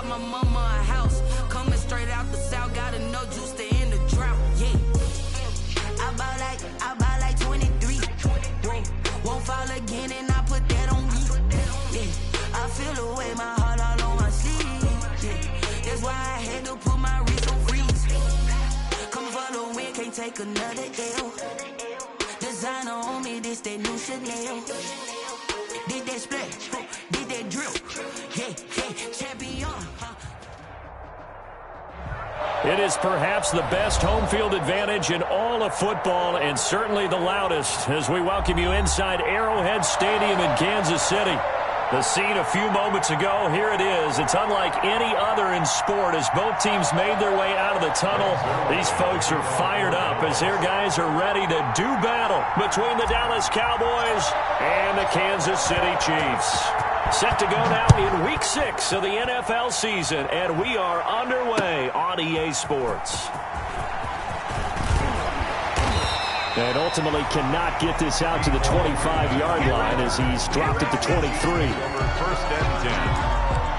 my mama a house. Coming straight out the south, got enough juice to end the drought. Yeah. I buy like 23. Whoa. Won't fall again and I put that on me. Yeah. I feel the way, my heart all on my sleeve. Yeah. That's why I had to put my wrist on freeze. Coming for the win, can't take another L. Designer on me, this that new Chanel. Did that splash, did that drill. Yeah, champion. It is perhaps the best home field advantage in all of football, and certainly the loudest, as we welcome you inside Arrowhead Stadium in Kansas City. The scene a few moments ago, here it is. It's unlike any other in sport as both teams made their way out of the tunnel. These folks are fired up as their guys are ready to do battle between the Dallas Cowboys and the Kansas City Chiefs. Set to go now in Week 6 of the NFL season, and we are underway on EA Sports. And ultimately cannot get this out to the 25-yard line as he's dropped it to 23. First and 10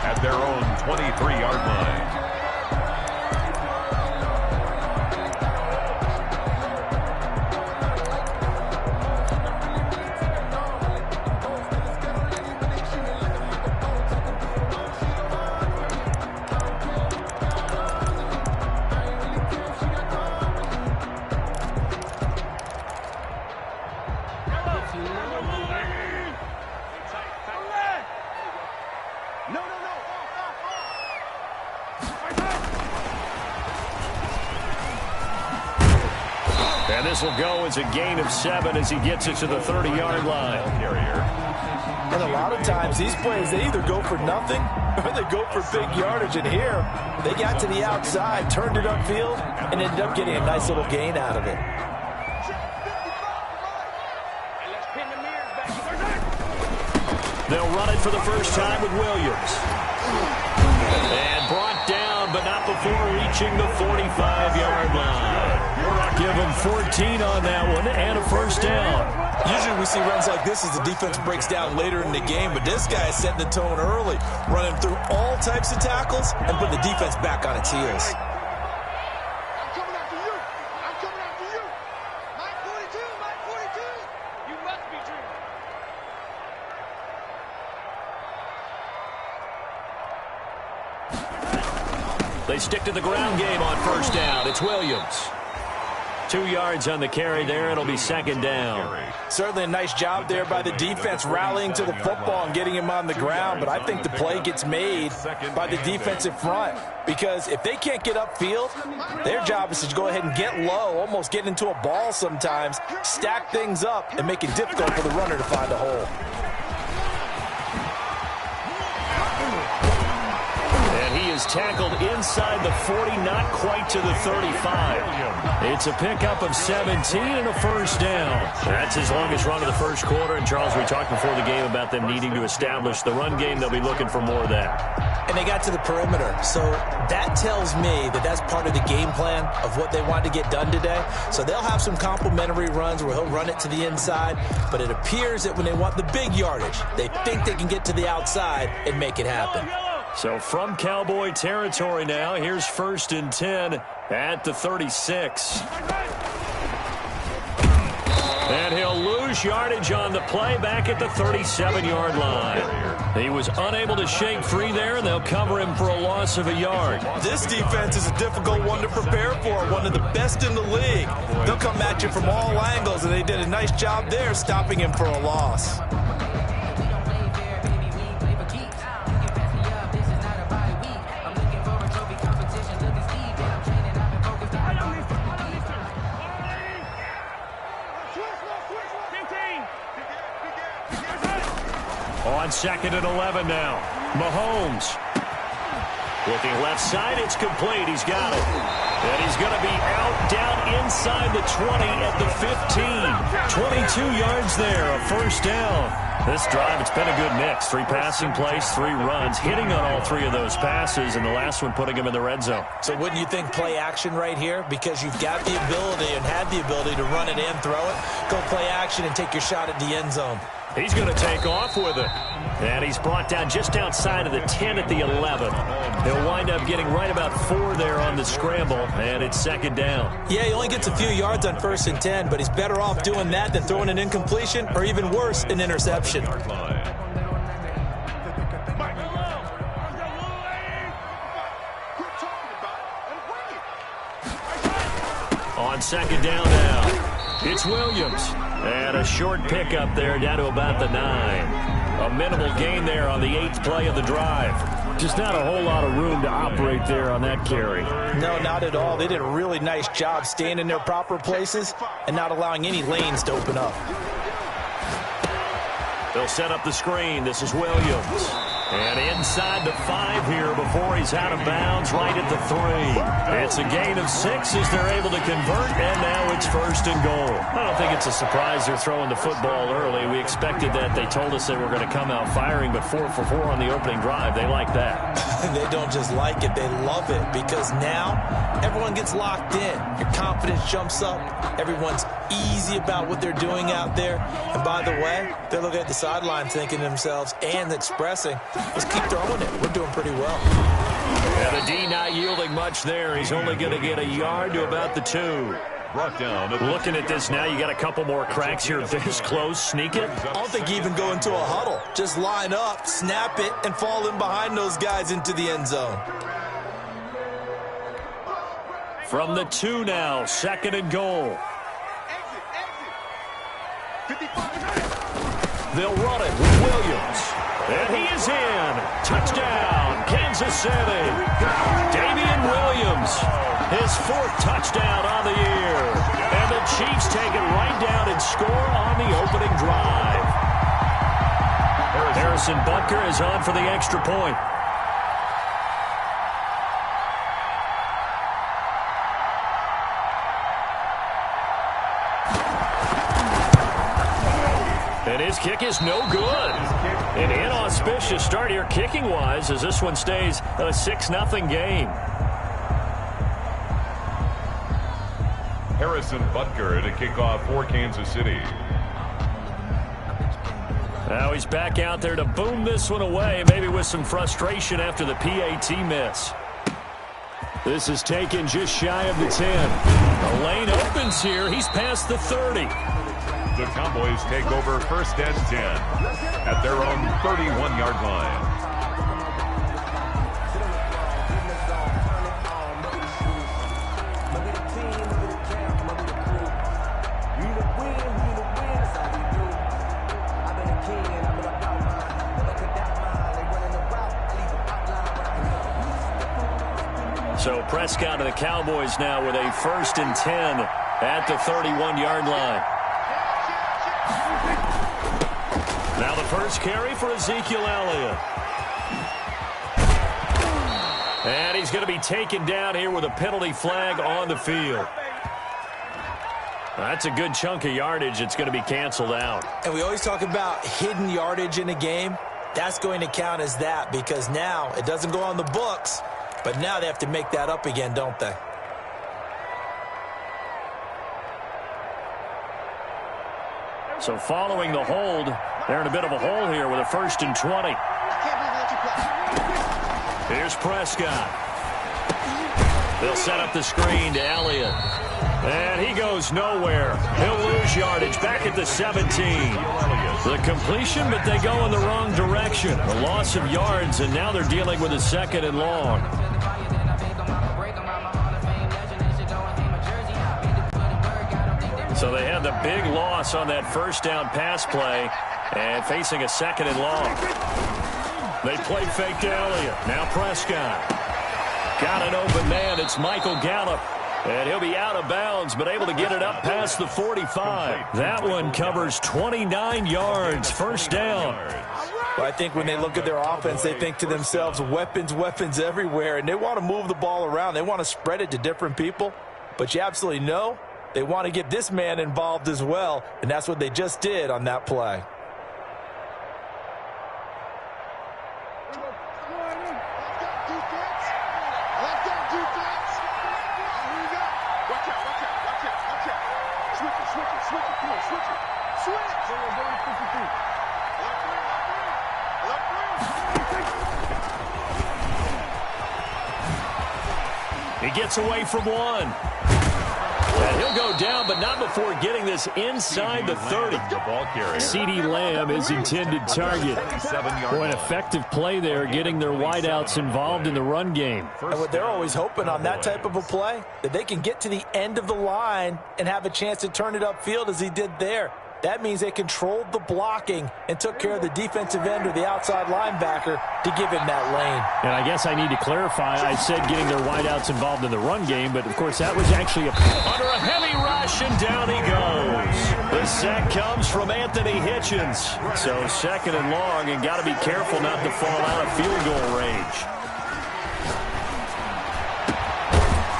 at their own 23-yard line. And this will go as a gain of 7 as he gets it to the 30-yard line. And a lot of times these plays, they either go for nothing or they go for big yardage. And here, they got to the outside, turned it upfield, and ended up getting a nice little gain out of it. They'll run it for the first time with Williams. And brought down, but not before reaching the 45-yard line. Give him 14 on that one and a first down. Usually we see runs like this as the defense breaks down later in the game, but this guy is setting the tone early, running through all types of tackles and putting the defense back on its heels. I'm coming after you. I'm coming after you. Mike 42, Mike 42. You must be dreaming. They stick to the ground game on first down. It's Williams. 2 yards on the carry there. It'll be second down. Certainly a nice job there by the defense rallying to the football and getting him on the ground, but I think the play gets made by the defensive front because if they can't get upfield, their job is to go ahead and get low, almost get into a ball sometimes, stack things up, and make it difficult for the runner to find a hole. He is tackled inside the 40, not quite to the 35. It's a pickup of 17 and a first down. That's his longest run of the first quarter. And, Charles, we talked before the game about them needing to establish the run game. They'll be looking for more of that. And they got to the perimeter. So that tells me that that's part of the game plan of what they want to get done today. So they'll have some complimentary runs where he'll run it to the inside. But it appears that when they want the big yardage, they think they can get to the outside and make it happen. So from Cowboy territory now, here's first and 10 at the 36. And he'll lose yardage on the play back at the 37-yard line. He was unable to shake free there, and they'll cover him for a loss of a yard. This defense is a difficult one to prepare for, one of the best in the league. They'll come at you from all angles, and they did a nice job there stopping him for a loss. On second and 11 now. Mahomes. Looking left side, it's complete. He's got it. And he's going to be out down inside the 20 at the 15. 22 yards there, a first down. This drive, it's been a good mix. 3 passing plays, 3 runs, hitting on all 3 of those passes, and the last one putting him in the red zone. So wouldn't you think play action right here? Because you've got the ability and had the ability to run it and throw it. Go play action and take your shot at the end zone. He's going to take off with it. And he's brought down just outside of the 10 at the 11. He'll wind up getting right about 4 there on the scramble, and it's second down. Yeah, he only gets a few yards on 1st and 10, but he's better off doing that than throwing an incompletion or even worse, an interception. On second down now, it's Williams. And a short pickup there down to about the 9. A minimal gain there on the 8th play of the drive. Just not a whole lot of room to operate there on that carry. No, not at all. They did a really nice job staying in their proper places and not allowing any lanes to open up. They'll set up the screen. This is Williams. And inside the 5 here before he's out of bounds, right at the 3. It's a gain of 6 as they're able to convert, and now it's 1st and goal. I don't think it's a surprise they're throwing the football early. We expected that. They told us they were going to come out firing, but 4 for 4 on the opening drive. They like that. They don't just like it, they love it, because now everyone gets locked in. Your confidence jumps up. Everyone's easy about what they're doing out there. And by the way, they're looking at the sideline thinking to themselves and expressing, let's keep throwing it. We're doing pretty well. And the D not yielding much there. He's only going to get a yard to about the 2. Brought down. Looking at this now, you got a couple more cracks here. This close, sneak it. I don't think you even go into a huddle. Just line up, snap it, and fall in behind those guys into the end zone. From the 2 now, 2nd and goal. They'll run it with Williams. And he is in. Touchdown, Kansas City. Damian Williams, his 4th touchdown on the year. And the Chiefs take it right down and score on the opening drive. Harrison Butker is on for the extra point. And his kick is no good. An inauspicious start here kicking-wise as this one stays a 6-0 game. Harrison Butker to kick off for Kansas City. Now he's back out there to boom this one away, maybe with some frustration after the PAT miss. This is taken just shy of the 10. The lane opens here. He's past the 30. The Cowboys take over 1st and 10 at their own 31-yard line. So Prescott and the Cowboys now with a 1st and 10 at the 31-yard line. Now the first carry for Ezekiel Elliott. And he's going to be taken down here with a penalty flag on the field. That's a good chunk of yardage. It's going to be canceled out. And we always talk about hidden yardage in a game. That's going to count as that because now it doesn't go on the books, but now they have to make that up again, don't they? So following the hold, they're in a bit of a hole here with a 1st and 20. Here's Prescott. They'll set up the screen to Elliott. And he goes nowhere. He'll lose yardage back at the 17. The completion, but they go in the wrong direction. A loss of yards, and now they're dealing with a 2nd and long. So they had the big loss on that 1st down pass play and facing a 2nd and long. They play fake to Elliott. Now Prescott. Got an open man. It's Michael Gallup. And he'll be out of bounds, but able to get it up past the 45. That one covers 29 yards. 1st down. Well, I think when they look at their offense, they think to themselves, weapons, weapons everywhere. And they want to move the ball around. They want to spread it to different people. But you absolutely know they want to get this man involved as well, and that's what they just did on that play. Switch it. Come on, switch it. Switch. He gets away from one. And he'll go down, but not before getting this inside the 30. CeeDee Lamb is intended target. Boy, an effective play there, getting their wideouts involved in the run game. And what they're always hoping on that type of a play, that they can get to the end of the line and have a chance to turn it upfield as he did there. That means they controlled the blocking and took care of the defensive end or the outside linebacker to give him that lane. And I guess I need to clarify, I said getting their wideouts involved in the run game, but of course that was actually under a heavy rush, and down he goes. The sack comes from Anthony Hitchens. So second and long, and got to be careful not to fall out of field goal range.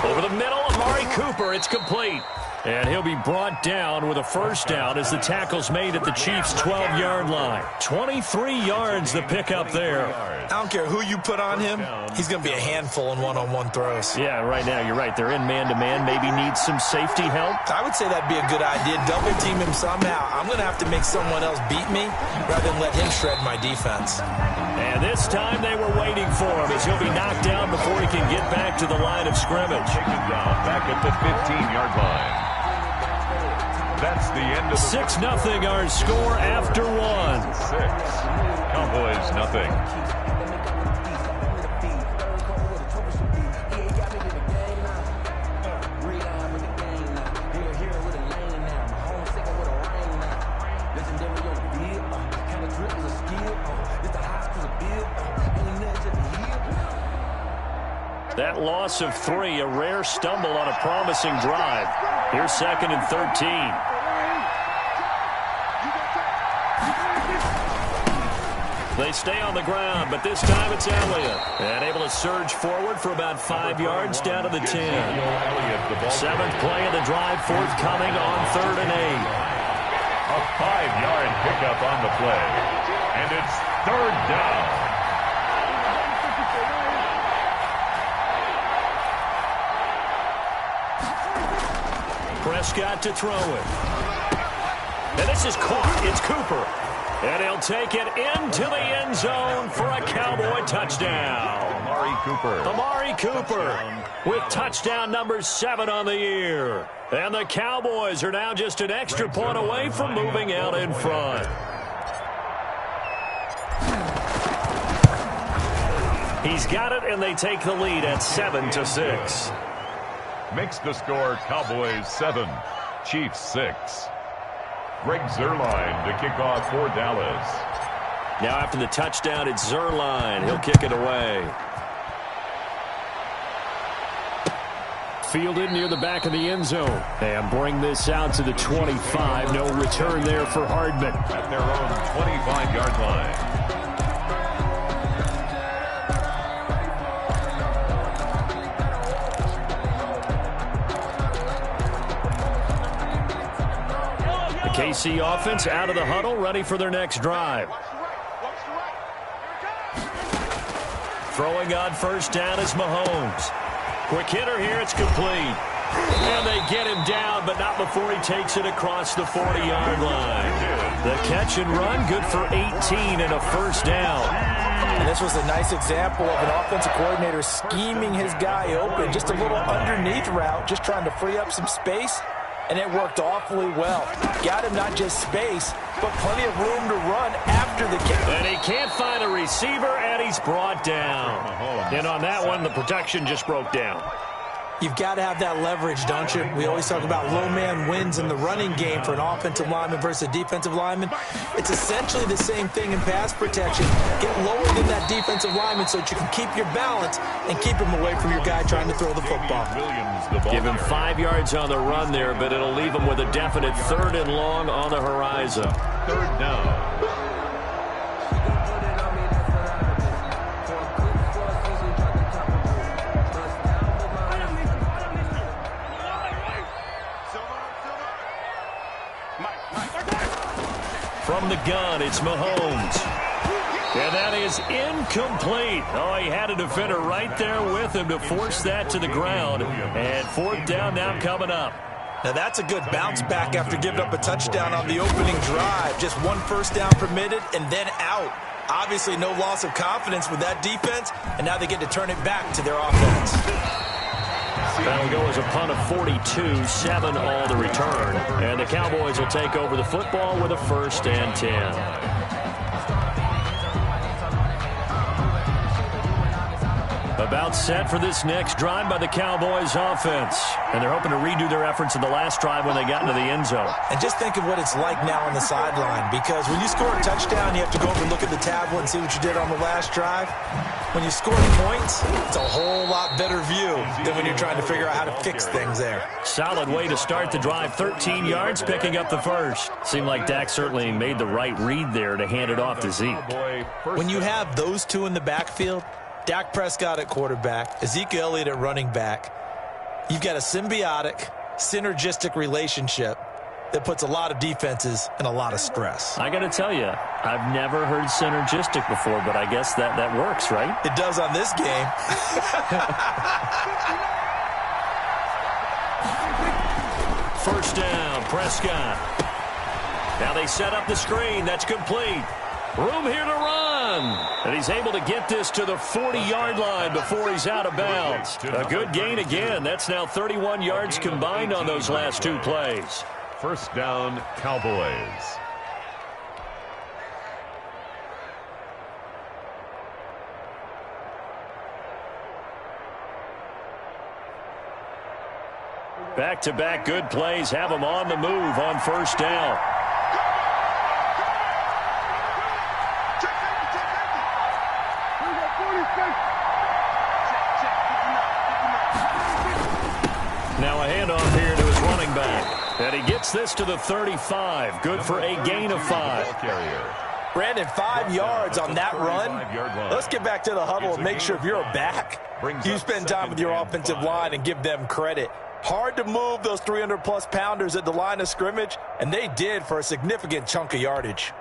Over the middle, Amari Cooper, it's complete. And he'll be brought down with a first down as the tackle's made at the Chiefs' 12-yard line. 23 yards the pickup there. I don't care who you put on him. He's going to be a handful in one-on-one throws. Yeah, right now you're right. They're in man-to-man. Maybe need some safety help. I would say that'd be a good idea. Double team him somehow. I'm going to have to make someone else beat me rather than let him shred my defense. And this time they were waiting for him as he'll be knocked down before he can get back to the line of scrimmage. Back at the 15-yard line. That's the end of the 6-0 our score after one. 6. Cowboys nothing. That loss of 3, a rare stumble on a promising drive. Here's 2nd and 13. They stay on the ground, but this time it's Elliott. And able to surge forward for about 5 yards down to the 10. 7th play of the drive forthcoming on 3rd and 8. A 5-yard pickup on the play. And it's 3rd down. Prescott to throw it. And this is caught. It's Cooper. And he'll take it into the end zone for a Cowboy touchdown. Amari Cooper with touchdown number 7 on the year. And the Cowboys are now just an extra point away from moving out in front. He's got it, and they take the lead at 7-6. Makes the score Cowboys 7, Chiefs 6. Greg Zuerlein to kick off for Dallas. Now after the touchdown, it's Zuerlein. He'll kick it away. Fielded near the back of the end zone. And bring this out to the 25. No return there for Hardman. At their own 25-yard line. KC offense out of the huddle, ready for their next drive. Throwing on first down is Mahomes. Quick hitter here, it's complete. And they get him down, but not before he takes it across the 40-yard line. The catch and run, good for 18 and a first down. And this was a nice example of an offensive coordinator scheming his guy open. Just a little underneath route, just trying to free up some space. And it worked awfully well. Got him not just space, but plenty of room to run after the kick. And he can't find a receiver, and he's brought down. And on that one, the protection just broke down. You've got to have that leverage, don't you? We always talk about low man wins in the running game for an offensive lineman versus a defensive lineman. It's essentially the same thing in pass protection. Get lower than that defensive lineman so that you can keep your balance and keep him away from your guy trying to throw the football. Give him 5 yards on the run there, but it'll leave him with a definite 3rd and long on the horizon. 3rd down. From the gun, it's Mahomes. And that is incomplete. Oh, he had a defender right there with him to force that to the ground. And 4th down now coming up. Now that's a good bounce back after giving up a touchdown on the opening drive. Just 1 first down permitted and then out. Obviously no loss of confidence with that defense, and now they get to turn it back to their offense. That'll go as a punt of 42, 7 all the return. And the Cowboys will take over the football with a 1st and 10. About set for this next drive by the Cowboys offense. And they're hoping to redo their efforts in the last drive when they got into the end zone. And just think of what it's like now on the sideline, because when you score a touchdown, you have to go over and look at the tablet and see what you did on the last drive. When you score points, it's a whole lot better view than when you're trying to figure out how to fix things there. Solid way to start the drive. 13 yards, picking up the first. Seemed like Dak certainly made the right read there to hand it off to Zeke. When you have those two in the backfield, Dak Prescott at quarterback, Ezekiel Elliott at running back, you've got a symbiotic, synergistic relationship that puts a lot of defenses in a lot of stress. I got to tell you, I've never heard synergistic before, but I guess that works, right? It does on this game. First down, Prescott. Now they set up the screen. That's complete. Room here to run. And he's able to get this to the 40-yard line before he's out of bounds. A good gain again. That's now 31 yards combined on those last two plays. First down, Cowboys. Back-to-back good plays have them on the move on first down. Now a handoff here to his running back. And he gets this to the 35. Good for a gain of 5. Brandon, 5 yards on that run. Let's get back to the huddle and make sure if you're a back, you spend time with your offensive line and give them credit. Hard to move those 300-plus pounders at the line of scrimmage, and they did for a significant chunk of yardage.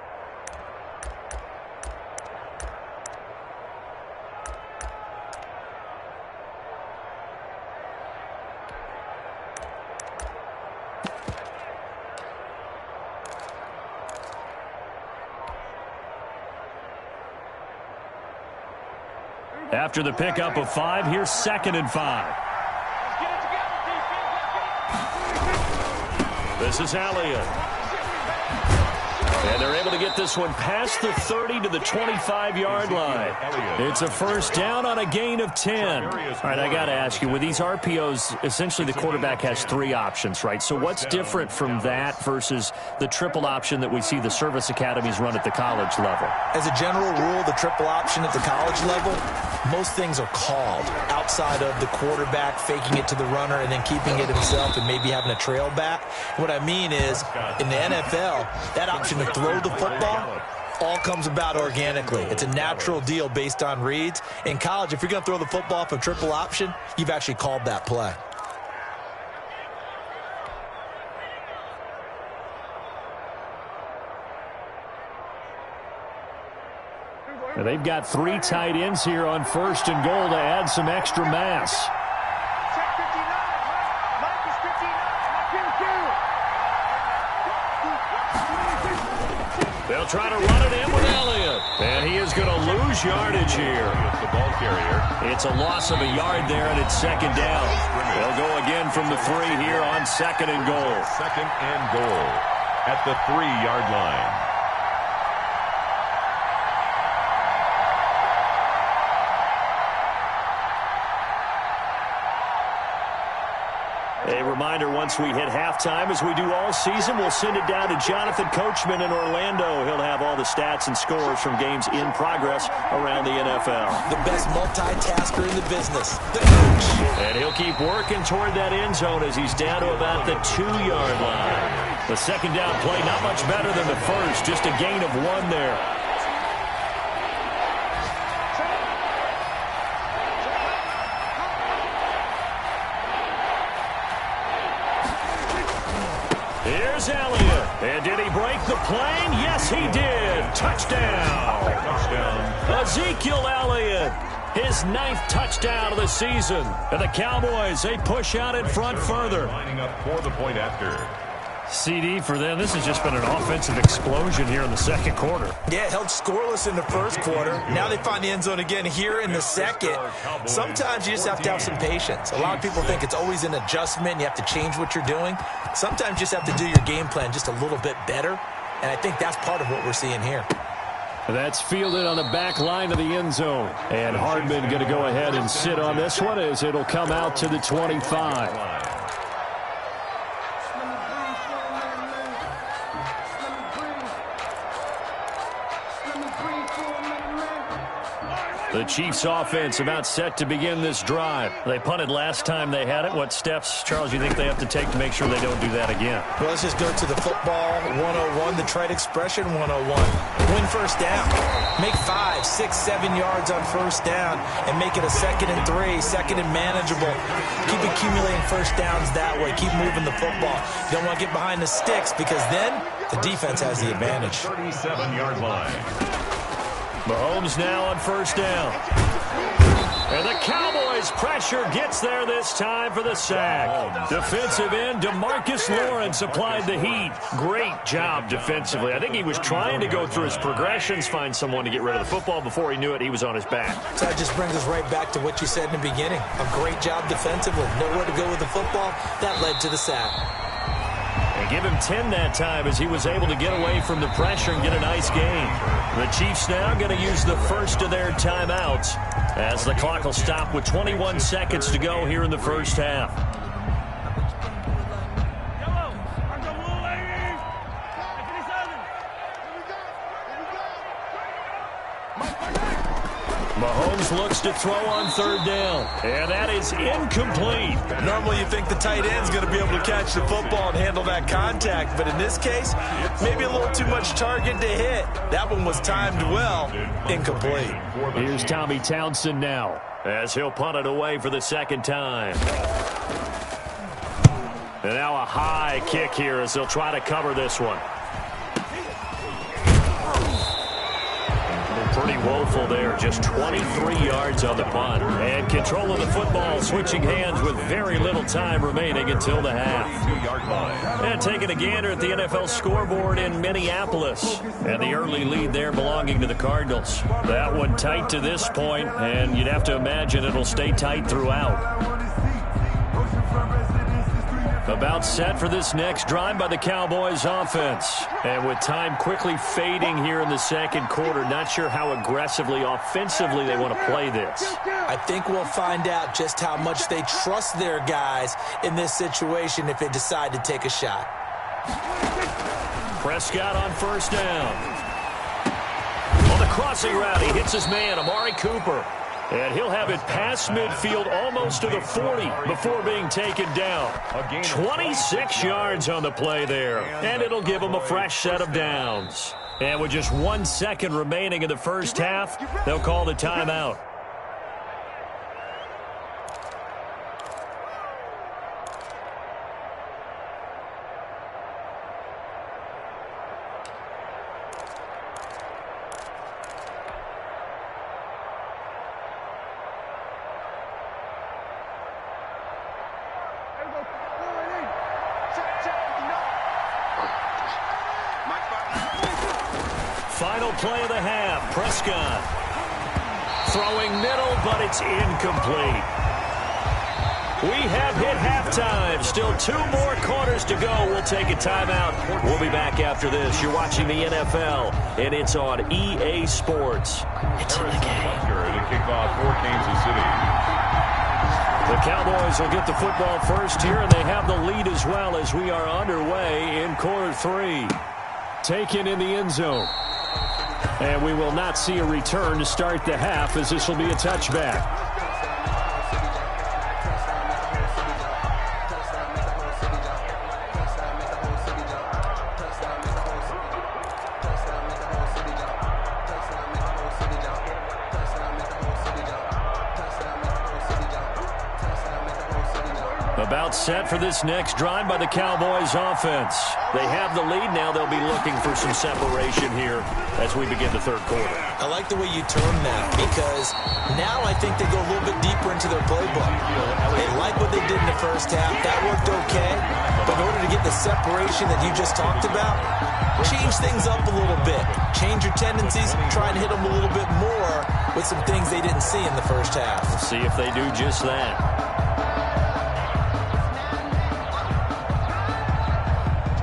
After the pickup of 5, here's 2nd and 5. This is Elliott. And they're able to get this one past the 30 to the 25-yard line. It's a first down on a gain of 10. All right, I got to ask you, with these RPOs, essentially the quarterback has 3 options, right? So what's different from that versus the triple option that we see the service academies run at the college level? As a general rule, the triple option at the college level, most things are called outside of the quarterback faking it to the runner and then keeping it himself and maybe having a trail back. What I mean is, in the NFL, that option to throw the football all comes about organically. It's a natural deal based on reads. In college, if you're going to throw the football for triple option, you've actually called that play. Now they've got 3 tight ends here on 1st and goal to add some extra mass. They'll try to run it in with Elliott. And he is going to lose yardage here. It's the ball carrier. It's a loss of a yard there, and it's 2nd down. They'll go again from the 3 here on 2nd and goal. 2nd and goal at the 3-yard line. A reminder, once we hit halftime, as we do all season, we'll send it down to Jonathan Coachman in Orlando. He'll have all the stats and scores from games in progress around the NFL. The best multitasker in the business, the coach. And he'll keep working toward that end zone as he's down to about the 2-yard line. The 2nd down play, not much better than the first, just a gain of 1 there. Here's Elliott. And did he break the plane? Yes, he did. Touchdown. Ezekiel Elliott, his 9th touchdown of the season. And the Cowboys, they push out in front further. Lining up for the point after. CD for them. This has just been an offensive explosion here in the second quarter. Yeah, held scoreless in the first quarter. Now they find the end zone again here in the second. Sometimes you just have to have some patience. A lot of people think it's always an adjustment. You have to change what you're doing. Sometimes you just have to do your game plan just a little bit better. And I think that's part of what we're seeing here. That's fielded on the back line of the end zone. And Hardman going to go ahead and sit on this one as it'll come out to the 25. The Chiefs offense about set to begin this drive. They punted last time they had it. What steps, Charles, you think they have to take to make sure they don't do that again? Well, let's just go to the football 101, the trade expression 101. Win first down. Make 5, 6, 7 yards on first down and make it a 2nd and 3, second and manageable. Keep accumulating first downs that way. Keep moving the football. You don't want to get behind the sticks because then the defense has the advantage. 37-yard line. Mahomes now on first down. And the Cowboys pressure gets there this time for the sack. Defensive end DeMarcus Lawrence applied the heat. Great job defensively. I think he was trying to go through his progressions, find someone to get rid of the football. Before he knew it, he was on his back. So that just brings us right back to what you said in the beginning. A great job defensively. Nowhere to go with the football. That led to the sack. They give him 10 that time as he was able to get away from the pressure and get a nice gain. The Chiefs now going to use the first of their timeouts as the clock will stop with 21 seconds to go here in the first half. Mahomes looks to throw on third down, and that is incomplete. Normally you think the tight end's going to be able to catch the football and handle that contact, but in this case, maybe a little too much target to hit. That one was timed well. Incomplete. Here's Tommy Townsend now as he'll punt it away for the second time. And now a high kick here as they'll try to cover this one. Pretty woeful there, just 23 yards on the punt. And control of the football, switching hands with very little time remaining until the half. And taking a gander at the NFL scoreboard in Minneapolis. And the early lead there belonging to the Cardinals. That one tight to this point, and you'd have to imagine it'll stay tight throughout. About set for this next drive by the Cowboys offense. And with time quickly fading here in the second quarter, not sure how aggressively, offensively they want to play this. I think we'll find out just how much they trust their guys in this situation if they decide to take a shot. Prescott on first down. On the crossing route, he hits his man, Amari Cooper. And he'll have it past midfield almost to the 40 before being taken down. 26 yards on the play there. And it'll give him a fresh set of downs. And with just 1 second remaining in the first half, they'll call the timeout. Final play of the half. Prescott throwing middle, but it's incomplete. We have hit halftime. Still 2 more quarters to go. We'll take a timeout. We'll be back after this. You're watching the NFL, and it's on EA Sports. It's in the game. To kick off for Kansas City. The Cowboys will get the football first here, and they have the lead as well as we are underway in quarter 3. Taken in the end zone. And we will not see a return to start the half as this will be a touchback. About set for this next drive by the Cowboys offense. They have the lead now. They'll be looking for some separation here as we begin the third quarter. I like the way you term that because now I think they go a little bit deeper into their playbook. They like like what they did in the first half. That worked okay. But in order to get the separation that you just talked about, change things up a little bit. Change your tendencies. Try and hit them a little bit more with some things they didn't see in the first half. We'll see if they do just that.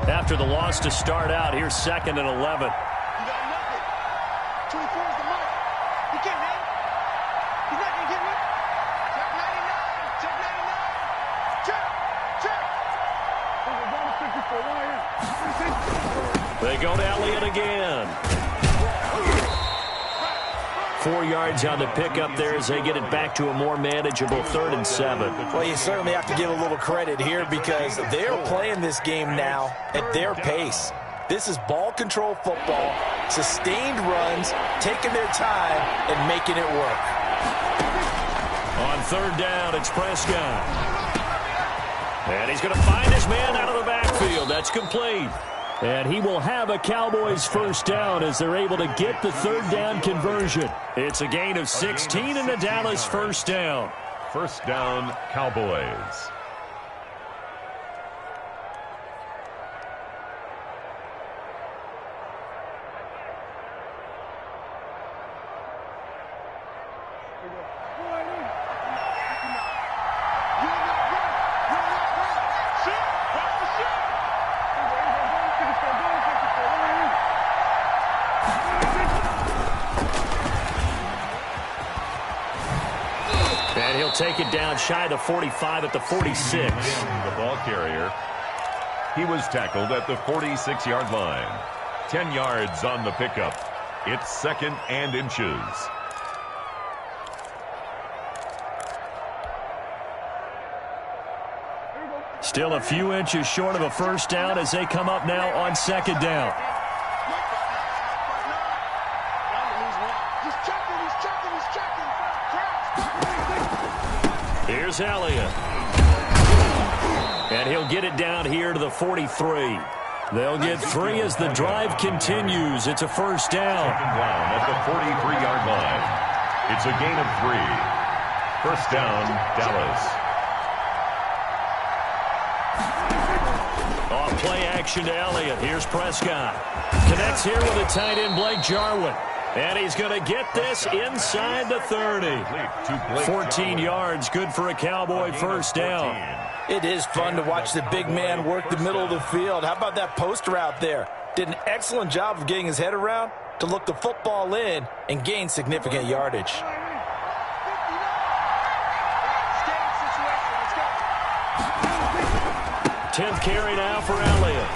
After the loss to start out, here's 2nd and 11. You got nothing. 24 is the mark. He can't hang. He's not going to get rid. Check 99. Check 99. Check. Check. They go to Elliott again. 4 yards on the pickup there as they get it back to a more manageable 3rd and 7. Well, you certainly have to give a little credit here because they're playing this game now at their pace. This is ball control football, sustained runs, taking their time, and making it work. On 3rd down, it's Prescott. And he's going to find his man out of the backfield. That's complete. And he will have a Cowboys 1st down as they're able to get the 3rd down conversion. It's a gain of 16 and a Dallas 1st down. 1st down, Cowboys. And he'll take it down shy of the 45 at the 46. The ball carrier. He was tackled at the 46-yard line. 10 yards on the pickup. It's 2nd and inches. Still a few inches short of a 1st down as they come up now on 2nd down. Here's Elliott. And he'll get it down here to the 43. They'll get 3 as the drive continues. It's a 1st down. 2nd down at the 43-yard line. It's a gain of 3. 1st down, Dallas. Off play action to Elliott. Here's Prescott. Connects here with a tight end, Blake Jarwin. And he's going to get this inside the 30. 14 yards, good for a Cowboy 1st down. It is fun to watch the big man work the middle of the field. How about that post route there? Did an excellent job of getting his head around to look the football in and gain significant yardage. 10th carry now for Elliott.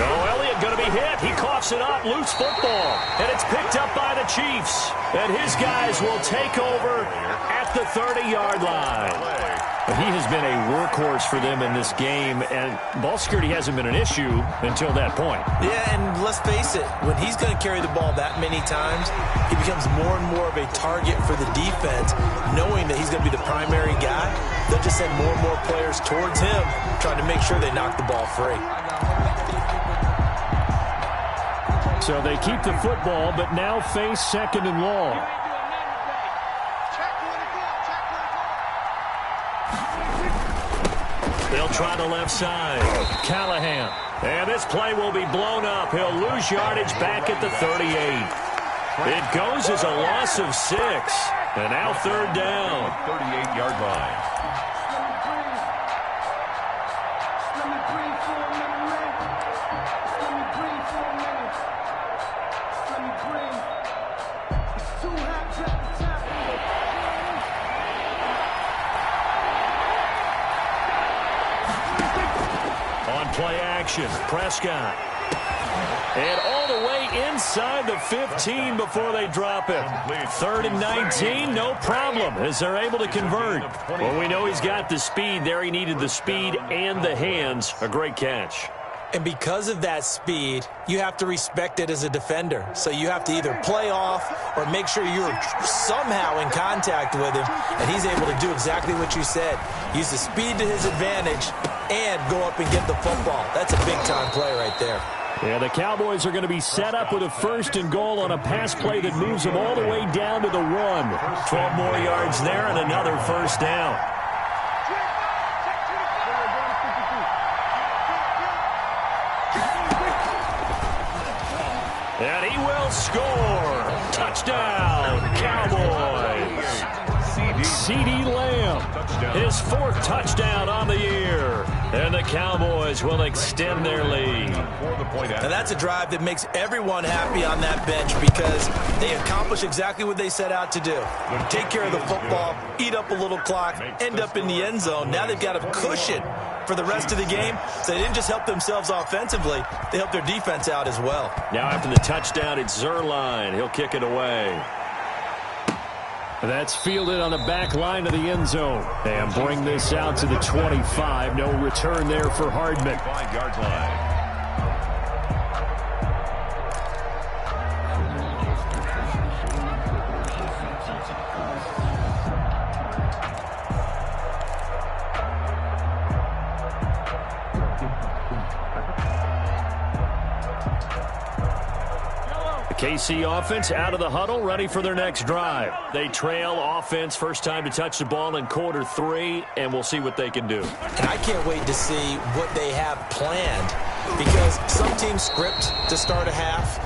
Oh, Elliott going to be hit. He coughs it up. Loose football. And it's picked up by the Chiefs. And his guys will take over at the 30-yard line. He has been a workhorse for them in this game, and ball security hasn't been an issue until that point. Yeah, and let's face it, when he's going to carry the ball that many times, he becomes more and more of a target for the defense, knowing that he's going to be the primary guy. They'll just send more and more players towards him, trying to make sure they knock the ball free. So they keep the football, but now face 2nd and long. They'll try the left side. Callahan. And this play will be blown up. He'll lose yardage back at the 38. It goes as a loss of 6. And now 3rd down. 38-yard line. Play action. Prescott. And all the way inside the 15 before they drop it. 3rd and 19, no problem, as they're able to convert. Well, we know he's got the speed there. He needed the speed and the hands. A great catch. And because of that speed, you have to respect it as a defender. So you have to either play off or make sure you're somehow in contact with him, and he's able to do exactly what you said. Use the speed to his advantage and go up and get the football. That's a big-time play right there. Yeah, the Cowboys are going to be set up with a 1st and goal on a pass play that moves them all the way down to the 1. 12 more yards there and another 1st down. And he will score. Touchdown, Cowboys. CeeDee Lamb, his 4th touchdown on the year. And the Cowboys will extend their lead. And that's a drive that makes everyone happy on that bench because they accomplish exactly what they set out to do. Take care of the football, eat up a little clock, end up in the end zone. Now they've got a cushion for the rest of the game. So they didn't just help themselves offensively, they helped their defense out as well. Now after the touchdown, it's Zuerlein. He'll kick it away. That's fielded on the back line of the end zone. And bring this out to the 25. No return there for Hardman. 5-yard line. KC offense out of the huddle, ready for their next drive. They trail offense, first time to touch the ball in quarter 3, and we'll see what they can do. And I can't wait to see what they have planned because some teams script to start a half.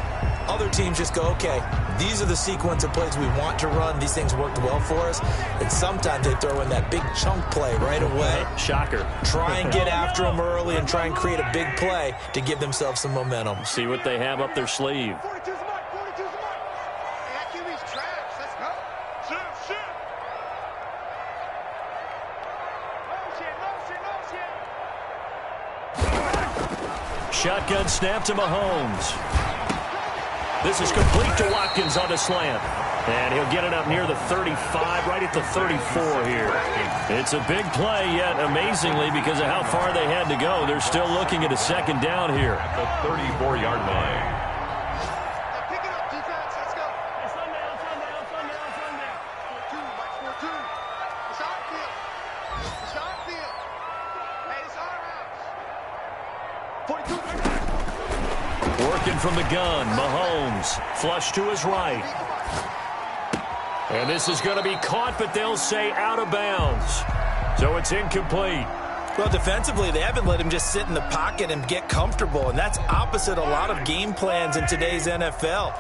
Other teams just go, okay, these are the sequence of plays we want to run. These things worked well for us. And sometimes they throw in that big chunk play right away. Shocker. Try and get after them early and try and create a big play to give themselves some momentum. See what they have up their sleeve. 42's the mark, 42's the mark. Hey, that QB's trash. Let's go. Shoot. Motion. Shotgun snap to Mahomes. This is complete to Watkins on the slant. And he'll get it up near the 35, right at the 34 here. It's a big play, yet amazingly, because of how far they had to go, they're still looking at a second down here. At the 34-yard line. Pick it up, defense. Let's go. Hey, sun down. 4-2, Mike, 4-2. It's our field. Hey, it's our house. 42. Working from the gun, Mahomes, flush to his right. And this is going to be caught, but they'll say out of bounds. So it's incomplete. Well, defensively, they haven't let him just sit in the pocket and get comfortable, and that's opposite a lot of game plans in today's NFL.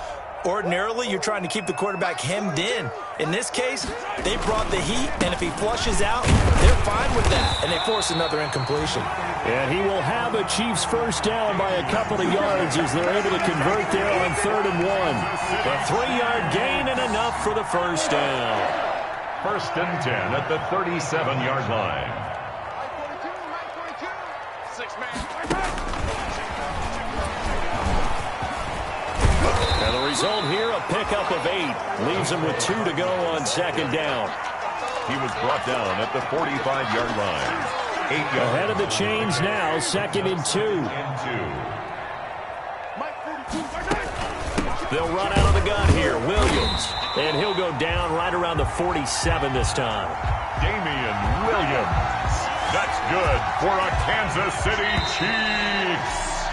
Ordinarily, you're trying to keep the quarterback hemmed in. In this case, they brought the heat, and if he flushes out, they're fine with that, and they force another incompletion. And he will have a Chiefs first down by a couple of yards as they're able to convert there on 3rd and 1. A 3-yard gain and enough for the first down. 1st and 10 at the 37-yard line. Mike 42. 6-man. And the result here, a pickup of 8. Leaves him with 2 to go on 2nd down. He was brought down at the 45-yard line. 8 yards. Ahead of the chains now, 2nd and 2. They'll run out of the gun here. Williams. And he'll go down right around the 47 this time. Damian Williams. That's good for a Kansas City Chiefs.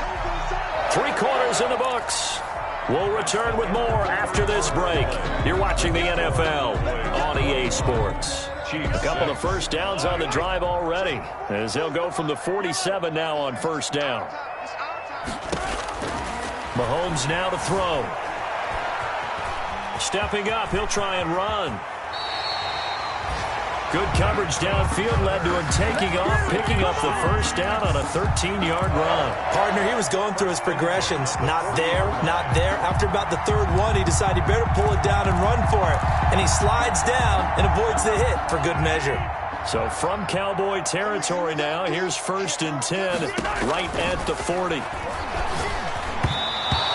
3 quarters in the books. We'll return with more after this break. You're watching the NFL on EA Sports. A couple of first downs on the drive already, as they'll go from the 47 now on 1st down. Mahomes now to throw. Stepping up, he'll try and run. Good coverage downfield led to him taking off, picking up the first down on a 13-yard run. Partner, he was going through his progressions. Not there, not there. After about the 3rd one, he decided he better pull it down and run for it. And he slides down and avoids the hit for good measure. So from Cowboy territory now, here's 1st and 10, right at the 40.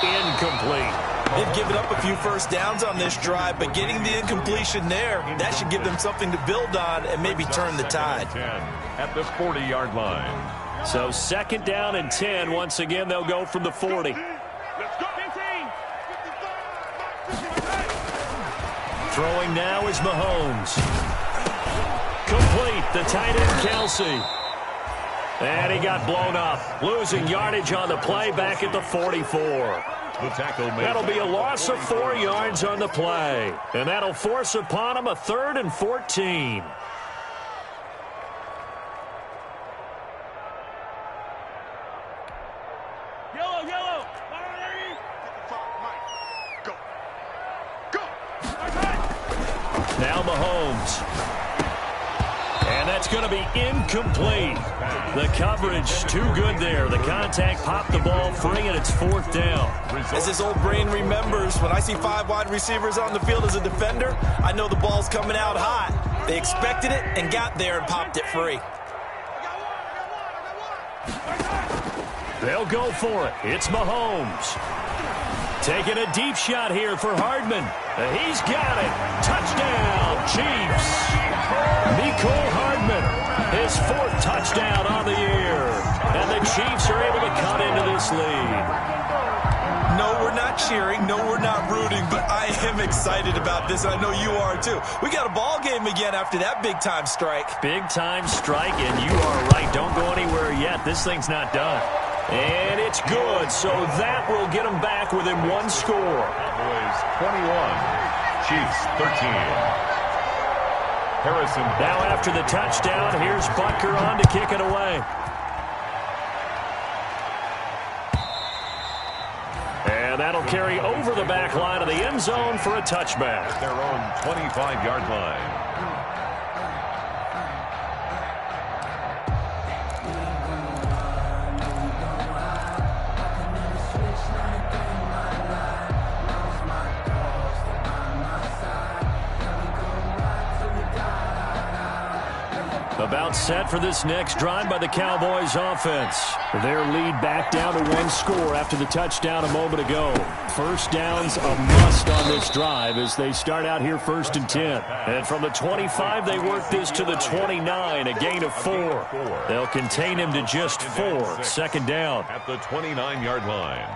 Incomplete. They've given up a few first downs on this drive, but getting the incompletion there, that should give them something to build on and maybe turn the tide. 10 at the 40-yard line. So 2nd down and 10. Once again, they'll go from the 40. Let's go. 15. Throwing now is Mahomes. Complete, the tight end Kelsey. And he got blown up. Losing yardage on the play back at the 44. The tackle made. That'll be a loss of 4 yards on the play. And that'll force upon him a 3rd and 14. Yellow. 55, Mike. Now Mahomes. And that's going to be incomplete. The coverage too good there. The contact popped the ball free, and it's 4th down. As his old brain remembers, when I see 5 wide receivers on the field as a defender, I know the ball's coming out hot. They expected it and got there and popped it free. They'll go for it. It's Mahomes. Taking a deep shot here for Hardman. He's got it. Touchdown, Chiefs. Mecole Hardman, his 4th touchdown on the year. And the Chiefs are able to cut into this lead. No, we're not cheering. No, we're not rooting. But I am excited about this. I know you are, too. We got a ball game again after that big-time strike. Big-time strike, and you are right. Don't go anywhere yet. This thing's not done. And it's good, so that will get them back within 1 score. Cowboys 21, Chiefs 13. Harrison. Now after the touchdown, here's Butker on to kick it away. And that'll carry over the back line of the end zone for a touchback. At their own 25-yard line. About set for this next drive by the Cowboys offense. Their lead back down to 1 score after the touchdown a moment ago. First down's a must on this drive as they start out here 1st and 10. And from the 25, they work this to the 29, a gain of 4. They'll contain him to just 4. 2nd down. At the 29-yard line.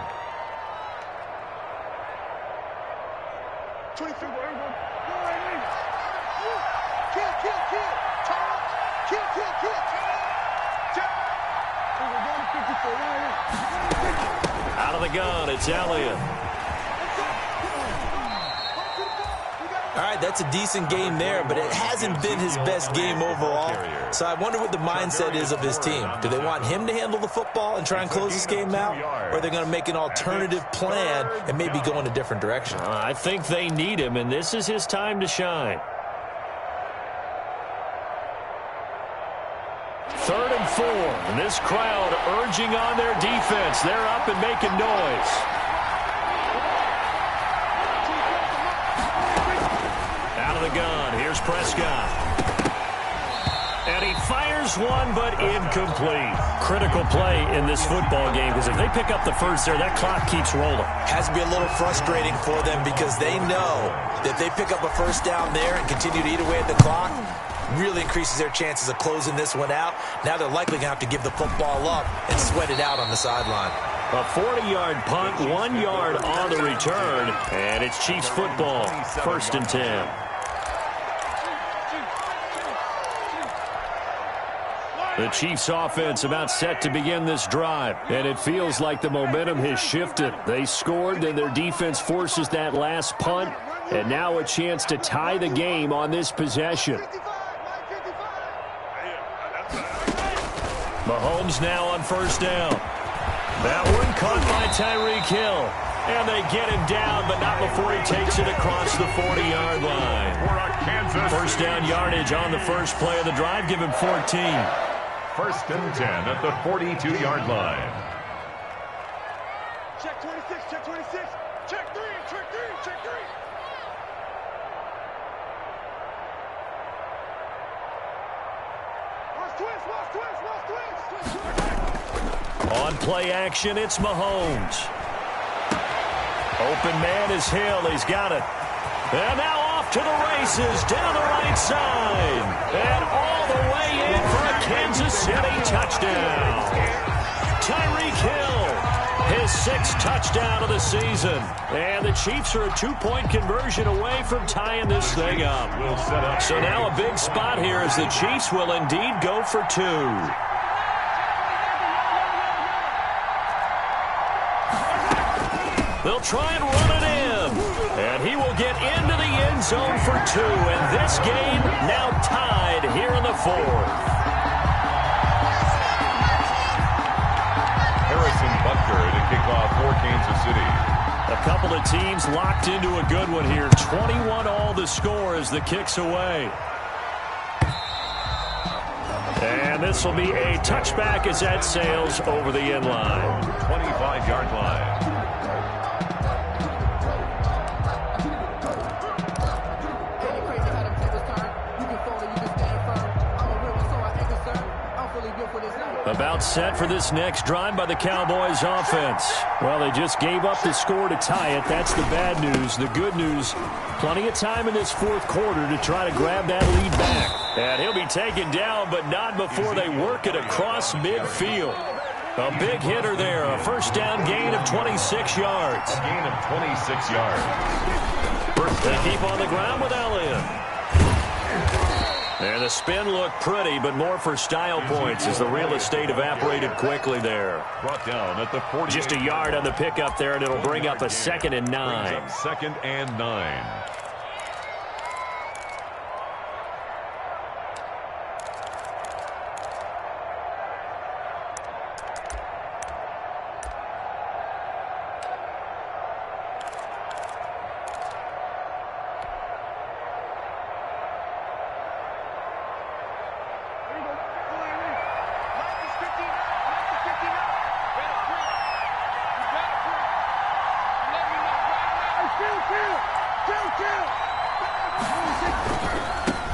23. Out of the gun, it's Elliott. All right, that's a decent game there, but it hasn't been his best game overall. So I wonder what the mindset is of his team. Do they want him to handle the football and try and close this game out? Or are they going to make an alternative plan and maybe go in a different direction? I think they need him, and this is his time to shine. 3rd and 4, and this crowd urging on their defense. They're up and making noise. Out of the gun, here's Prescott. And he fires one, but incomplete. Critical play in this football game, because if they pick up the first there, that clock keeps rolling. Has to be a little frustrating for them because they know that if they pick up a first down there and continue to eat away at the clock, really increases their chances of closing this one out. Now they're likely going to have to give the football up and sweat it out on the sideline. A 40-yard punt, 1 yard on the return, and it's Chiefs football, 1st and 10. The Chiefs offense about set to begin this drive, and it feels like the momentum has shifted. They scored, then their defense forces that last punt, and now a chance to tie the game on this possession. Mahomes now on 1st down. That one caught by Tyreek Hill. And they get him down, but not before he takes it across the 40-yard line. 1st down yardage on the first play of the drive. Give him 14. 1st and 10 at the 42-yard line. Check 26, check 26. Check 3, check 3, check 3. On play action, it's Mahomes. Open man is Hill. He's got it. And now off to the races down the right side. And all the way in for a Kansas City touchdown. Tyreek Hill, his 6th touchdown of the season. And the Chiefs are a 2-point conversion away from tying this thing up. So now a big spot here as the Chiefs will indeed go for 2. They'll try and run it in. And he will get into the end zone for 2. And this game now tied here in the 4th. Harrison Butker to kick off for Kansas City. A couple couple of teams locked into a good one here. 21 all the score as the kick's away. And this will be a touchback as that sails over the end line. 25-yard line. About set for this next drive by the Cowboys offense. Well, they just gave up the score to tie it. That's the bad news. The good news, plenty of time in this fourth quarter to try to grab that lead back. And he'll be taken down, but not before they work it across midfield. A big hitter there. A first down gain of 26 yards. A gain of 26 yards. They keep on the ground with Elliott. And the spin looked pretty, but more for style points as the real estate evaporated quickly there. Brought down at the 40. Just a yard on the pickup there, and it'll bring up a 2nd and 9. 2nd and 9.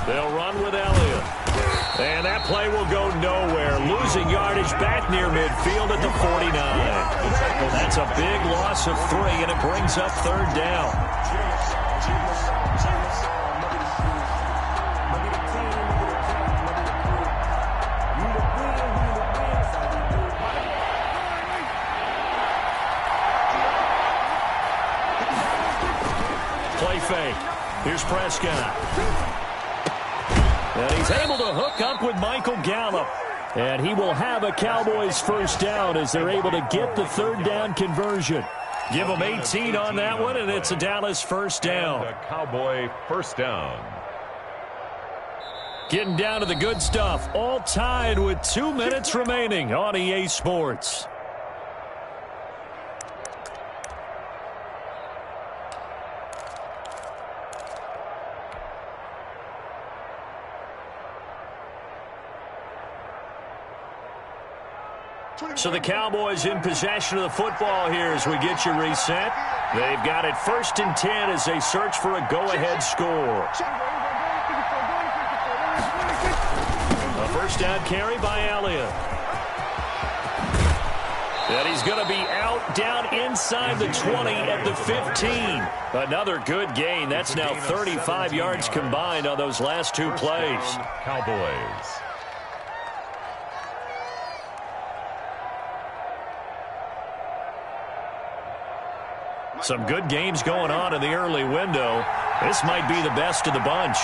They'll run with Elliott. And that play will go nowhere. Losing yardage back near midfield at the 49. That's a big loss of 3, and it brings up 3rd down. Play fake. Here's Prescott. And he's able to hook up with Michael Gallup. And he will have a Cowboys first down as they're able to get the 3rd down conversion. Give them 18 on that one, and it's a Dallas first down. A Cowboy first down. Getting down to the good stuff. All tied with 2 minutes remaining on EA Sports. So the Cowboys in possession of the football here as we get you reset. They've got it 1st and 10 as they search for a go-ahead score. A first down carry by Elliott. And he's going to be out down inside the 20 at the 15. Another good gain. That's now 35 yards combined on those last 2 plays. Cowboys. Some good games going on in the early window. This might be the best of the bunch.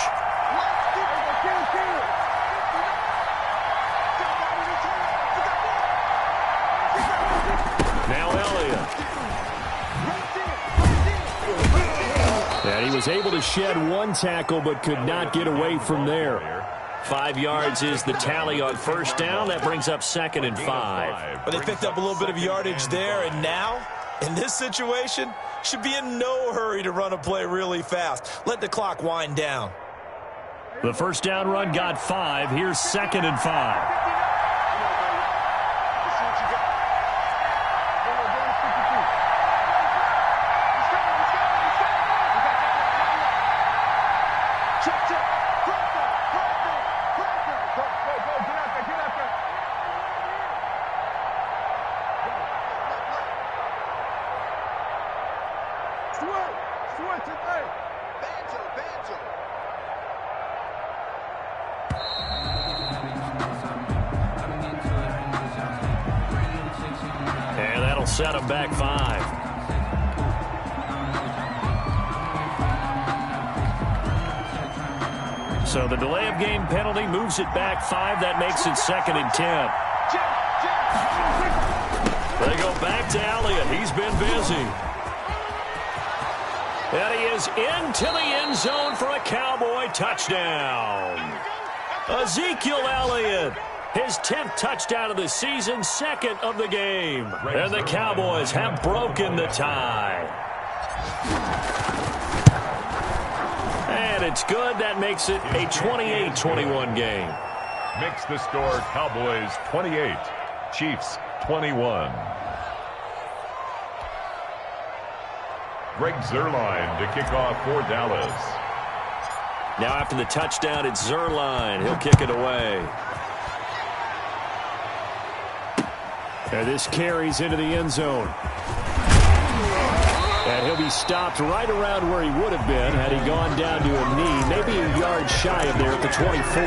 Now Elliott. And he was able to shed 1 tackle but could not get away from there. 5 yards is the tally on first down. That brings up 2nd and 5. But they picked up a little bit of yardage there, and now, in this situation, should be in no hurry to run a play really fast. Let the clock wind down. The first down run got 5. Here's 2nd and 5. And that'll set him back 5. So the delay of game penalty moves it back 5. That makes it 2nd and 10. They go back to Elliott. He's been busy. And he is into the end zone for a Cowboy touchdown. Ezekiel Elliott, his 10th touchdown of the season, 2nd of the game. And the Cowboys have broken the tie. It's good. That makes it a 28-21 game. Makes the score Cowboys 28, Chiefs 21. Greg Zuerlein to kick off for Dallas. Now after the touchdown, it's Zuerlein. He'll kick it away. And this carries into the end zone. And he'll be stopped right around where he would have been had he gone down to a knee, maybe a yard shy of there at the 24.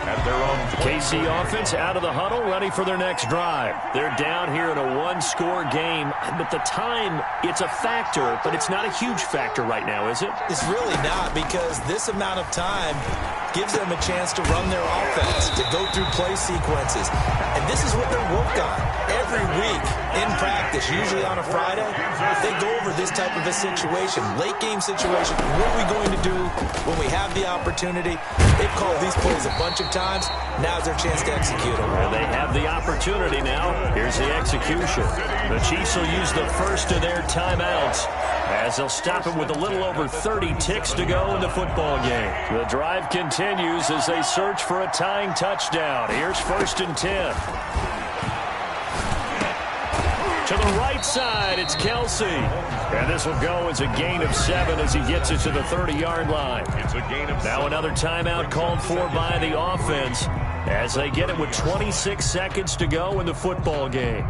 At their own KC offense out of the huddle, ready for their next drive. They're down here in a one-score game, but the time, it's a factor, but it's not a huge factor right now, is it? It's really not, because this amount of time gives them a chance to run their offense, to go through play sequences. And this is what they're worked on every week in practice, usually on a Friday. They go over this type of a situation, late game situation. What are we going to do when we have the opportunity? They've called these plays a bunch of times. Now's their chance to execute them. Well, they have the opportunity now. Here's the execution. The Chiefs will use the first of their timeouts as they'll stop it with a little over 30 ticks to go in the football game. The drive continues as they search for a tying touchdown. Here's 1st and 10. To the right side, it's Kelsey. And this will go as a gain of 7 as he gets it to the 30-yard line. It's a gain of 7. Now another timeout called for by the offense as they get it with 26 seconds to go in the football game.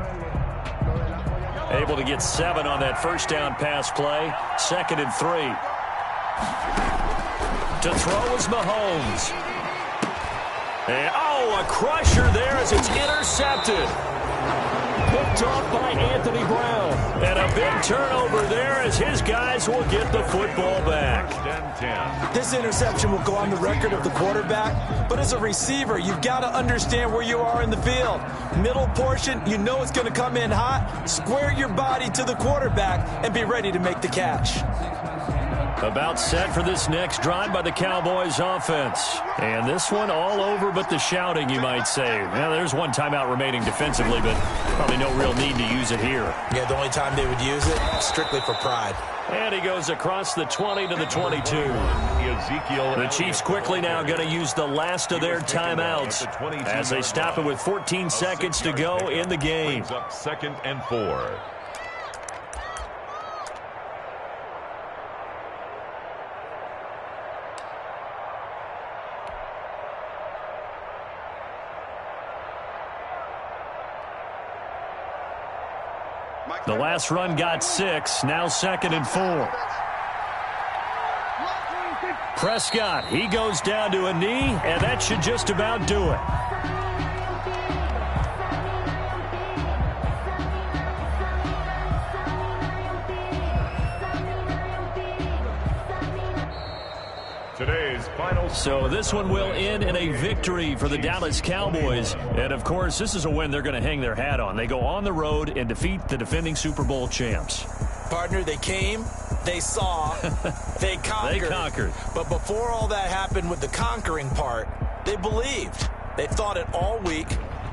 Able to get 7 on that first down pass play. 2nd and 3. To throw is Mahomes. And, a crusher there as it's intercepted. Picked off by Anthony Brown. And a big turnover there as his guys will get the football back. This interception will go on the record of the quarterback, but as a receiver, you've got to understand where you are in the field. Middle portion, you know it's going to come in hot. Square your body to the quarterback and be ready to make the catch. About set for this next drive by the Cowboys offense. And this one all over but the shouting, you might say. Well, there's one timeout remaining defensively, but probably no real need to use it here. Yeah, the only time they would use it, strictly for pride. And he goes across the 20 to the 22. The Chiefs quickly now going to use the last of their timeouts as they stop it with 14 seconds to go in the game. Up 2nd and 4. The last run got 6, now 2nd and 4. Prescott, he goes down to a knee, and that should just about do it. Today's final. So this one will end in a victory for the Dallas Cowboys. And, of course, this is a win they're going to hang their hat on. They go on the road and defeat the defending Super Bowl champs. Partner, they came, they saw, they conquered. They conquered. But before all that happened with the conquering part, they believed. They thought it all week.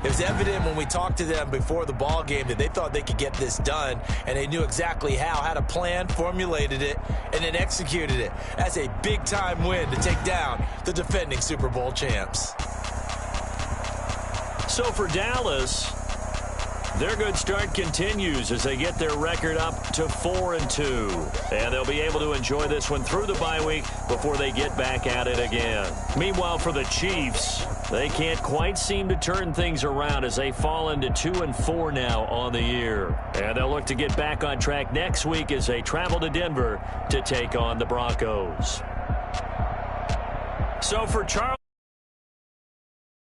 It was evident when we talked to them before the ball game that they thought they could get this done, and they knew exactly how, had a plan, formulated it, and then executed it. That's a big-time win to take down the defending Super Bowl champs. So for Dallas, their good start continues as they get their record up to 4-2. And they'll be able to enjoy this one through the bye week before they get back at it again. Meanwhile, for the Chiefs, they can't quite seem to turn things around as they fall into 2-4 now on the year. And they'll look to get back on track next week as they travel to Denver to take on the Broncos. So for Charles